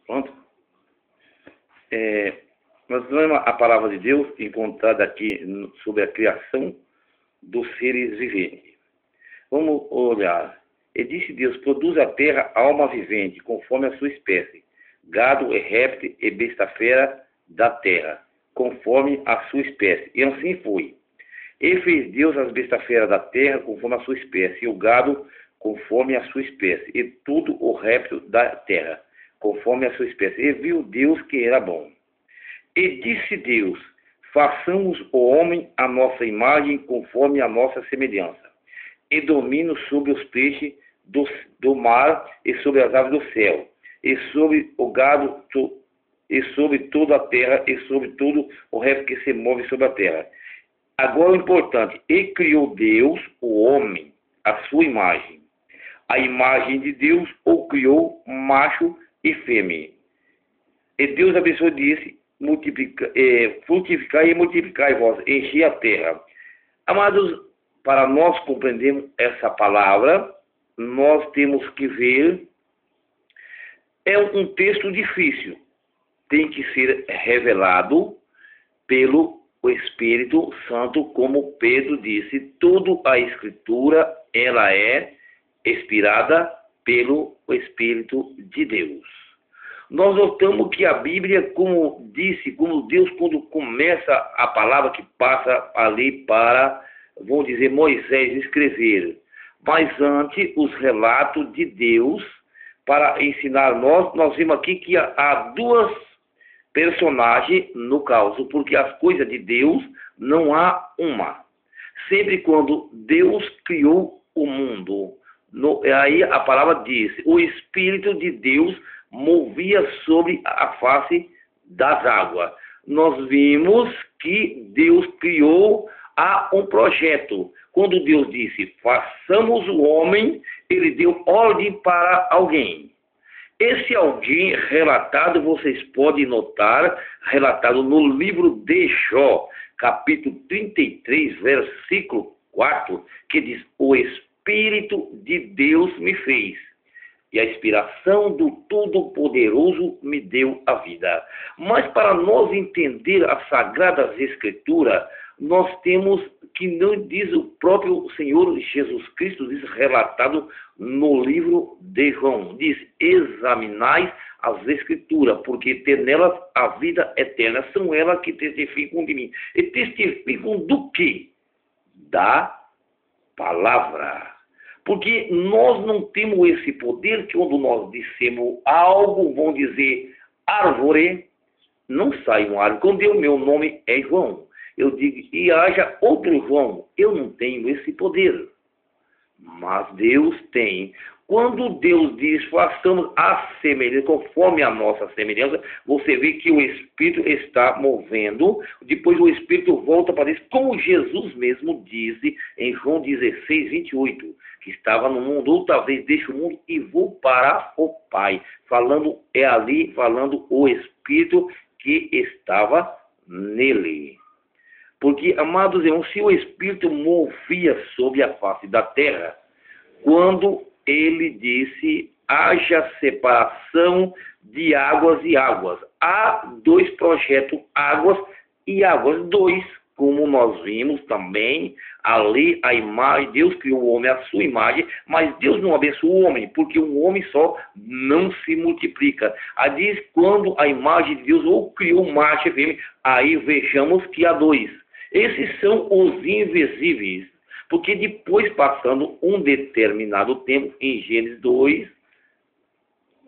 Pronto? Nós vemos a palavra de Deus encontrada aqui sobre a criação dos seres viventes. Vamos olhar. E disse Deus: produz a terra alma vivente, conforme a sua espécie, gado e réptil e besta fera da terra, conforme a sua espécie. E assim foi. E fez Deus as bestas feras da terra, conforme a sua espécie, e o gado, conforme a sua espécie, e tudo o réptil da terra, conforme a sua espécie. E viu Deus que era bom. E disse Deus: façamos o homem à nossa imagem, conforme a nossa semelhança, e domine sobre os peixes do mar, e sobre as aves do céu, e sobre o gado, e sobre toda a terra, e sobre todo o resto que se move sobre a terra. Agora o importante: e criou Deus o homem à sua imagem. A imagem de Deus o criou, macho e fêmea. E Deus abençoou e disse: frutificai e multiplicai vós, enchei a terra. Amados, para nós compreendermos essa palavra, nós temos que ver, é um texto difícil, tem que ser revelado pelo Espírito Santo, como Pedro disse. Toda a Escritura, ela é inspirada pelo Espírito de Deus. Nós notamos que a Bíblia, como Deus, quando começa a palavra que passa ali para, vamos dizer, Moisés escrever, mas antes os relatos de Deus para ensinar nós vimos aqui que há duas personagens no caso, porque as coisas de Deus não há uma. Sempre quando Deus criou o mundo, aí a palavra diz: o Espírito de Deus movia sobre a face das águas. Nós vimos que Deus criou a um projeto. Quando Deus disse: façamos o homem, ele deu ordem para alguém. Esse alguém relatado, vocês podem notar, relatado no livro de Jó, capítulo 33, versículo 4, que diz: o Espírito de Deus me fez, e a inspiração do Todo-Poderoso me deu a vida. Mas para nós entender as Sagradas Escrituras, nós temos que não diz o próprio Senhor Jesus Cristo, diz relatado no livro de João, diz: examinai as Escrituras, porque tem nelas a vida eterna, são elas que testificam de mim. E testificam do quê? Da palavra. Porque nós não temos esse poder que quando nós dissemos algo, vão dizer árvore, não sai uma árvore. Quando o meu nome é João, eu digo: e haja outro João. Eu não tenho esse poder, mas Deus tem. Quando Deus diz: façamos a semelhança, conforme a nossa semelhança, você vê que o Espírito está movendo. Depois o Espírito volta para isso, como Jesus mesmo disse em João 16, 28, que estava no mundo, outra vez deixo o mundo e vou para o Pai. Falando, falando o Espírito que estava nele. Porque, amados irmãos, se o Espírito movia sobre a face da terra, quando ele disse: haja separação de águas e águas. Há dois projetos, águas e águas, dois, como nós vimos também ali a imagem. Deus criou o homem à sua imagem, mas Deus não abençoou o homem, porque um homem só não se multiplica. Aí diz: quando a imagem de Deus ou criou macho e fêmea, aí vejamos que há dois. Esses são os invisíveis. Porque depois, passando um determinado tempo, em Gênesis 2,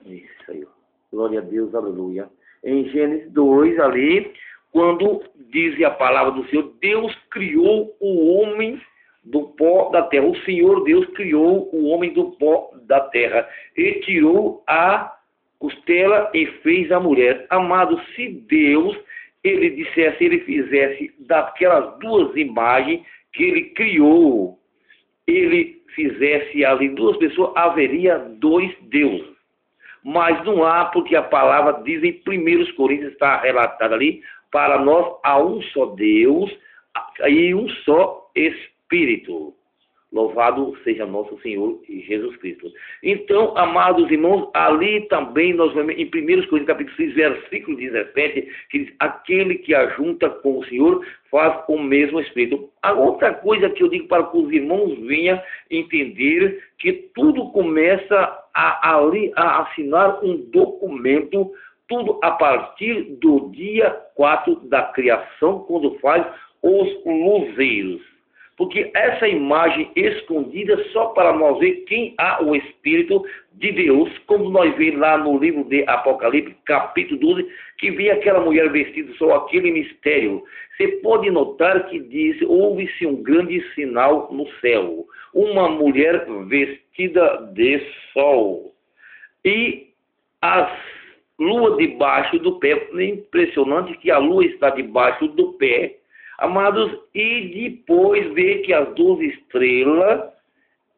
isso aí, glória a Deus, aleluia. Em Gênesis 2, ali, quando diz a palavra do Senhor, Deus criou o homem do pó da terra. O Senhor Deus criou o homem do pó da terra e tirou a costela e fez a mulher. Amado, se Deus, ele dissesse, ele fizesse daquelas duas imagens que ele criou, ele fizesse ali duas pessoas, haveria dois deuses. Mas não há, porque a palavra diz em 1 Coríntios, está relatado ali: para nós há um só Deus e um só Espírito. Louvado seja nosso Senhor Jesus Cristo. Então, amados irmãos, ali também nós vemos em 1 Coríntios capítulo 6, versículo 17, que diz, aquele que ajunta com o Senhor faz o mesmo Espírito. A outra coisa que eu digo para que os irmãos venham entender, que tudo começa a assinar um documento, tudo a partir do dia 4 da criação, quando faz os luzeiros. Porque essa imagem escondida só para nós ver quem há o Espírito de Deus, como nós vemos lá no livro de Apocalipse, capítulo 12, que vê aquela mulher vestida só aquele mistério. Você pode notar que diz, houve-se um grande sinal no céu, uma mulher vestida de sol, e as lua debaixo do pé. É impressionante que a lua está debaixo do pé, amados, e depois vê que as 12 estrelas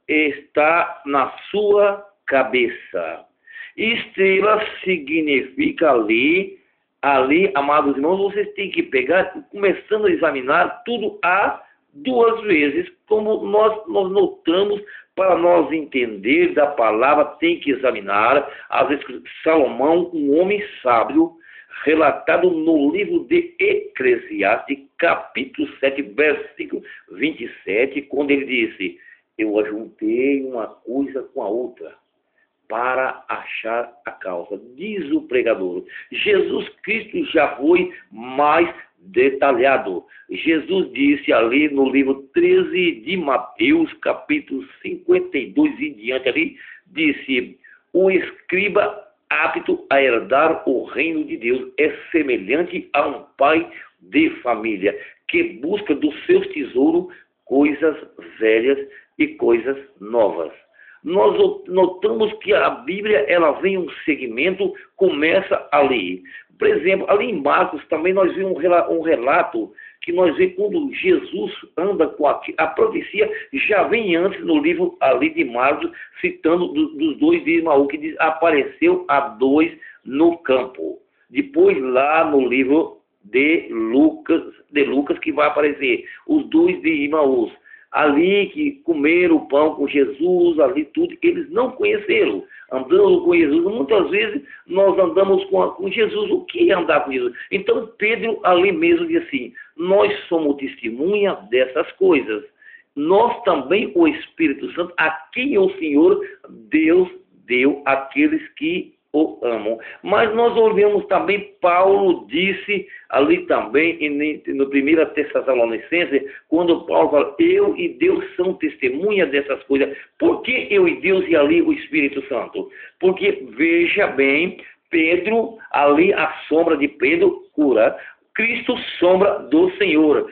está na sua cabeça. Estrela significa ali, amados irmãos, vocês têm que pegar, começando a examinar tudo a duas vezes, como nós notamos, para nós entender da palavra, tem que examinar as escrituras. Salomão, um homem sábio, relatado no livro de Eclesiastes, capítulo 7, versículo 27, quando ele disse, eu ajuntei uma coisa com a outra para achar a causa. Diz o pregador, Jesus Cristo já foi mais detalhado. Jesus disse ali no livro 13 de Mateus, capítulo 52 e diante ali, disse, o escriba apto a herdar o reino de Deus é semelhante a um pai de família que busca dos seus tesouros coisas velhas e coisas novas. Nós notamos que a Bíblia, ela vem um segmento, começa ali. Por exemplo, ali em Marcos também nós vemos um relato que nós vemos quando Jesus anda com a profecia, já vem antes no livro ali de Marcos, citando dos dois de Emaú, que diz, apareceu a dois no campo. Depois lá no livro de Lucas que vai aparecer os dois de Emaús. Ali que comeram o pão com Jesus, ali tudo, eles não conheceram, andando com Jesus. Muitas vezes nós andamos com Jesus, o que é andar com Jesus? Então Pedro ali mesmo diz assim, nós somos testemunha dessas coisas. Nós também, o Espírito Santo, a quem o Senhor Deus deu àqueles que o amam. Mas nós olhamos também, Paulo disse ali também, no 1 Tessalonicenses, quando Paulo fala, eu e Deus são testemunha dessas coisas. Por que eu e Deus e ali o Espírito Santo? Porque, veja bem, Pedro, ali a sombra de Pedro cura, Cristo sombra do Senhor.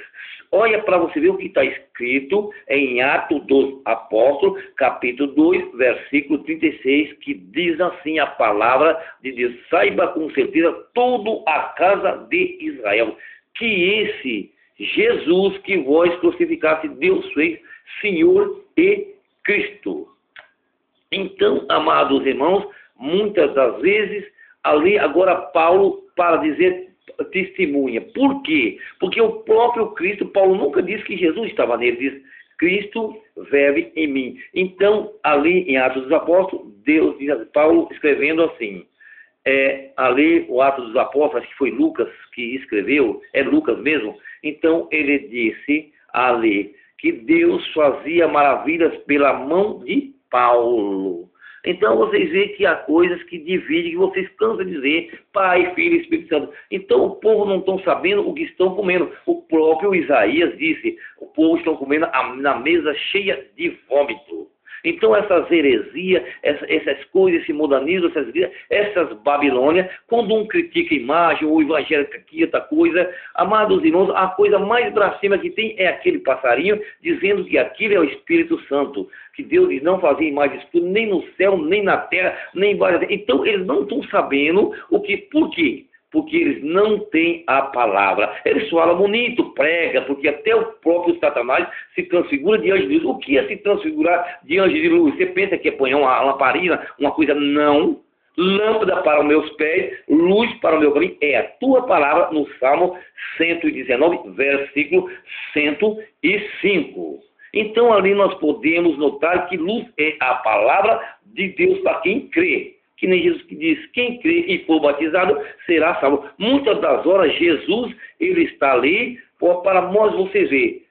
Olha para você ver o que está escrito em Atos dos Apóstolos, capítulo 2, versículo 36, que diz assim a palavra de Deus. Saiba com certeza toda a casa de Israel, que esse Jesus que vós crucificaste, Deus fez Senhor e Cristo. Então, amados irmãos, muitas das vezes, ali agora Paulo, para dizer testemunha. Por quê? Porque o próprio Cristo, Paulo nunca disse que Jesus estava nele, diz, Cristo vive em mim. Então, ali em Atos dos Apóstolos, Deus diz, Paulo escrevendo assim, ali o Atos dos Apóstolos, acho que foi Lucas que escreveu, é Lucas mesmo, então ele disse ali, que Deus fazia maravilhas pela mão de Paulo. Então vocês veem que há coisas que dividem, que vocês cansam de dizer, Pai, Filho e Espírito Santo. Então o povo não está sabendo o que estão comendo. O próprio Isaías disse, o povo está comendo na mesa cheia de vômito. Então essas heresias, essas coisas, esse modernismo, essas Babilônias, quando um critica a imagem, ou o evangélico aqui, outra coisa, amados irmãos, a coisa mais blasfema que tem é aquele passarinho dizendo que aquilo é o Espírito Santo, que Deus diz não fazia imagem nem no céu, nem na terra, nem embaixo. Então eles não estão sabendo por quê? Porque eles não têm a palavra. Eles falam bonito, prega, porque até o próprio Satanás se transfigura diante de luz. O que é se transfigurar diante de luz? Você pensa que é pôr uma lamparina, uma coisa? Não. Lâmpada para os meus pés, luz para o meu caminho. É a tua palavra no Salmo 119, versículo 105. Então ali nós podemos notar que luz é a palavra de Deus para quem crê. Que nem Jesus que diz, quem crê e for batizado será salvo. Muitas das horas Jesus, ele está ali para nós, você ver.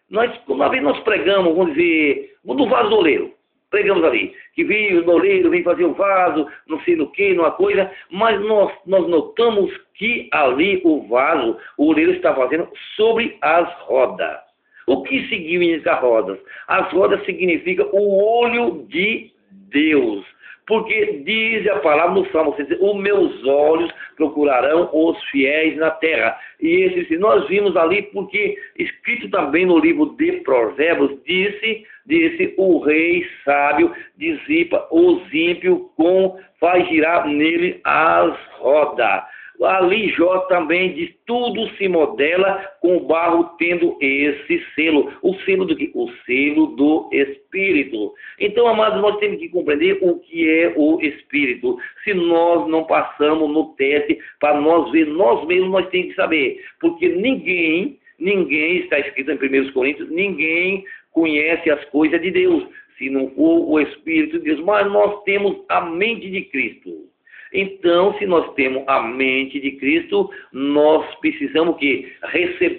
Uma vez nós pregamos, vamos dizer, no vaso do oleiro. Pregamos ali, que veio o oleiro, vem fazer o vaso, não sei no que, numa coisa, mas nós notamos que ali o vaso, o oleiro está fazendo sobre as rodas. O que significa rodas? As rodas significa o olho de Deus. Porque diz a palavra no Salmo, os meus olhos procurarão os fiéis na terra. E esse nós vimos ali porque escrito também no livro de Provérbios, disse o rei sábio dissipa os ímpios faz girar nele as rodas. Ali Jó também diz, tudo se modela com o barro tendo esse selo. O selo do quê? O selo do Espírito. Então, amados, nós temos que compreender o que é o Espírito. Se nós não passamos no teste, para nós ver, nós mesmos nós temos que saber. Porque ninguém, está escrito em 1 Coríntios, ninguém conhece as coisas de Deus, se não for o Espírito de Deus. Mas nós temos a mente de Cristo. Então, se nós temos a mente de Cristo, nós precisamos que receber